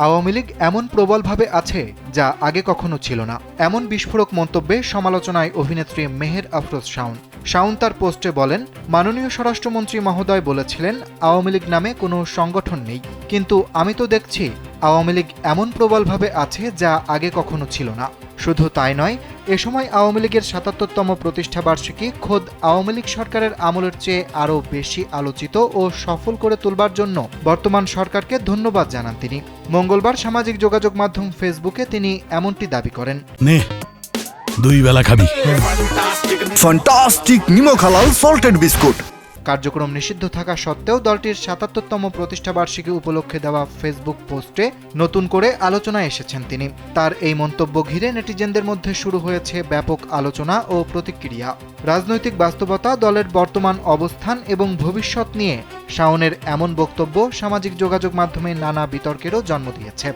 আওয়ামী লীগ এমন প্রবলভাবে আছে যা আগে কখনো ছিল না। এমন বিস্ফোরক মন্তব্যে সমালোচনায় অভিনেত্রী মেহের আফরোজ শাওন। শাওন তার পোস্টে বলেন, মাননীয় স্বরাষ্ট্রমন্ত্রী মহোদয় বলেছিলেন আওয়ামী লীগ নামে কোনো সংগঠন নেই, কিন্তু আমি তো দেখছি আওয়ামী লীগ এমন প্রবলভাবে আছে যা আগে কখনো ছিল না। শুধু তাই নয়, এ সময় আওয়ামী লীগের ৭৭তম প্রতিষ্ঠাবার্ষিকী খোদ আওয়ামী লীগ সরকারের আমলের চেয়ে আরও বেশি আলোচিত ও সফল করে তুলবার জন্য বর্তমান সরকারকে ধন্যবাদ জানান তিনি। মঙ্গলবার সামাজিক যোগাযোগ মাধ্যম ফেসবুকে তিনি এমনটি দাবি করেন। দুই বেলা খাবি ফ্যান্টাস্টিক নিমক হালাল সল্টেড বিস্কুট। কার্যক্রম নিষিদ্ধ থাকা সত্ত্বেও দলটির ৭৭তম প্রতিষ্ঠাবার্ষিকী উপলক্ষে দেওয়া ফেসবুক পোস্টে নতুন করে আলোচনায় এসেছেন তিনি। তার এই মন্তব্য ঘিরে নেটিজেনদের মধ্যে শুরু হয়েছে ব্যাপক আলোচনা ও প্রতিক্রিয়া। রাজনৈতিক বাস্তবতা, দলের বর্তমান অবস্থান এবং ভবিষ্যৎ নিয়ে শাওনের এমন বক্তব্য সামাজিক যোগাযোগ মাধ্যমে নানা বিতর্কেরও জন্ম দিয়েছে।